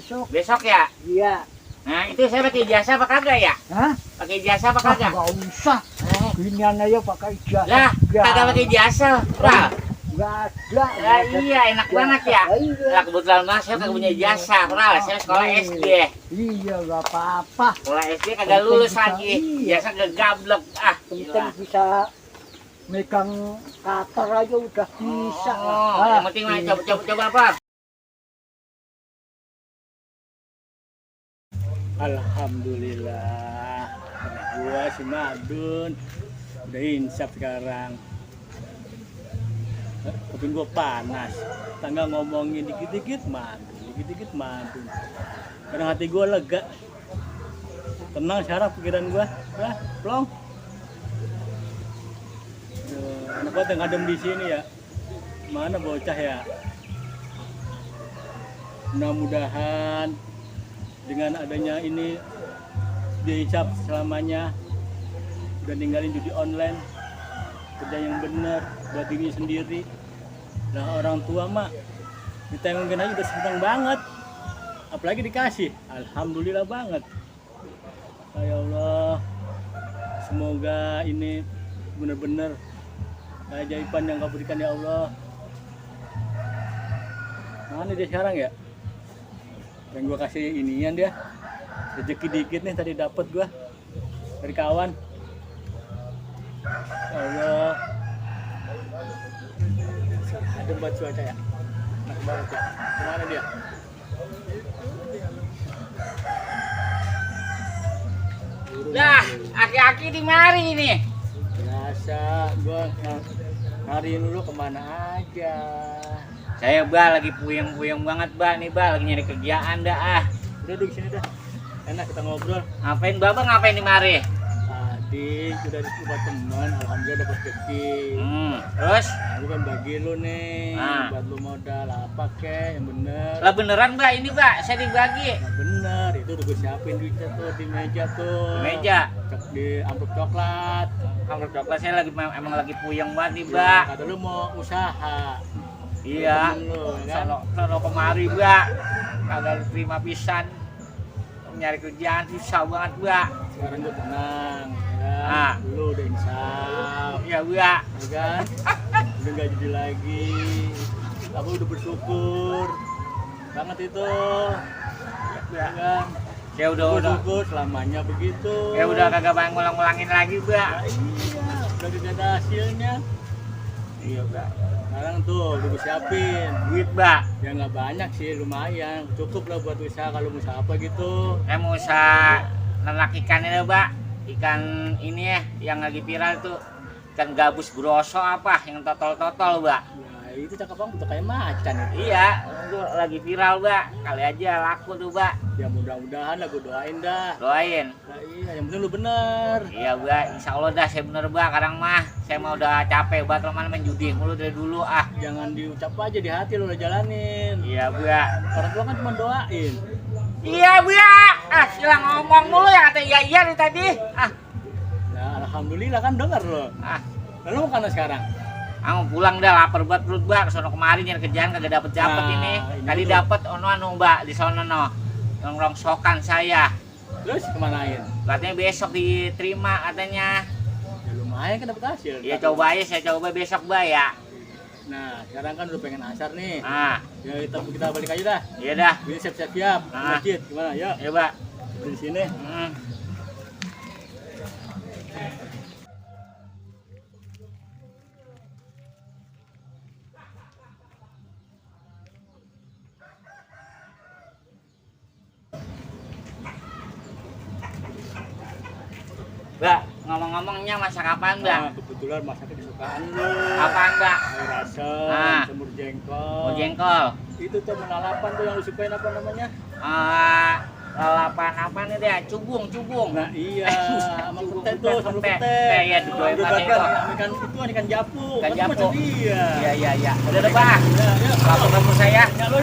besok. Besok ya? Iya. Nah, itu saya pakai ijazah apa kagak ya? Hah? Pakai ijazah apa kagak? Nggak usah. Ginian aja pakai ijazah. Lah, kagak pakai ijazah. Wah. Nggak ada. Lah iya, enak banget ya. Lah kebetulan Mas saya kagak punya ijazah, Pral. Saya sekolah SD. Iya, nggak apa-apa. Sekolah SD kagak lulus lagi. Biasa gablek. Ah, Penting bisa megang cutter aja udah bisa. Oh, yang penting mah coba apa? Alhamdulillah, gua si Madun udah insaf sekarang. Kuping gua panas, tangga ngomongin dikit-dikit Madun. Kadang hati gua lega, tenang sekarang pikiran gua, plong. Anak gua yang ngadem di sini ya, mana bocah ya. Mudah-mudahan dengan adanya ini dia hisap selamanya, udah ninggalin judi online, kerja yang benar buat dirinya sendiri. Nah orang tua mak kita yang mungkin aja udah senang banget, apalagi dikasih, alhamdulillah banget. Ya Allah, semoga ini benar-benar keajaiban yang kau berikan ya Allah. Mana dia sekarang ya? Yang gua kasih inian dia, rezeki dikit nih tadi dapat gua dari kawan. Ya Allah, ada buat cuaca ya, enak banget ya. Kemana dia? Lah, aki-aki di mari nih. Biasa, gua nyariin lu kemana aja. Saya lagi puyeng-puyeng banget nih lagi nyari kerjaan dah. Udah duduk sini dah, enak kita ngobrol. Ngapain ngapain di mari? Tadi udah dicoba teman, alhamdulillah dapat rezeki. Terus? Aku kan bagi lu nih, buat lu modal apa kek yang bener. Lah beneran ini saya dibagi. Nah bener, itu udah gue siapin duitnya tuh di meja tuh. Di meja? Di amplop coklat. Amplop coklat saya emang lagi puyeng banget nih Kata lu mau usaha. Iya, sono kemari kagak terima pisan, nyari kerjaan susah banget Sekarang gue tenang, ya. Lu udah insaf, ya kan? Udah nggak jadi lagi, aku udah bersyukur banget itu, ya kan? Ya udah bersyukur selamanya begitu. Ya udah kagak pengen ngulang-ngulangin lagi Ya, iya, udah ada hasilnya. Iya Sekarang tuh udah gue siapin duit ya nggak banyak sih, lumayan cukup lah buat usaha. Kalau usaha apa gitu, saya mau usaha ternak ikan ini ikan ini ya yang lagi viral tuh, ikan gabus broso apa yang totol nah itu cakep banget tuh, kayak macan itu. Iya, itu lagi viral kali aja laku tuh ya mudah-mudahan lah, gue doain dah. Doain. Nah, iya, yang penting lu bener. Iya insya Allah dah saya bener sekarang mah saya mau udah capek banget main judi mulu dari dulu Jangan diucap aja, di hati lu udah jalanin. Iya orang tua kan cuma doain. Iya sila ngomong mulu ya kata iya dari tadi Nah alhamdulillah kan denger lo. Lalu mau kemana sekarang? Mau pulang dah, lapar banget perut sono kemarin nyari kerjaan kagak dapet ini. Tadi dapet di sono yang rongsokan saya. Terus kemanain? Katanya besok diterima katanya. Ya lumayan kan dapet hasil. Iya coba aja, saya coba besok ya. Nah sekarang kan udah pengen asar nih. Ya kita balik aja dah. Iya dah. Ini siap-siap masjid gimana? Ya. Iya di sini. Ngomong-ngomongnya masak apaan, Kebetulan masaknya kesukaan lu. Apaan, Sayur asem, semur jengkol. Jengkol. Itu tuh lalapan tuh yang lu sukain apa namanya? Lalapan apa nih dia? Cubung. Nah iya, sama pete tuh, sama pete. Iya, digoyang pakai itu. Ikan japu. Ikan japu. Iya. Iya. Udah, Pak. Lapor saya. Ya, lu.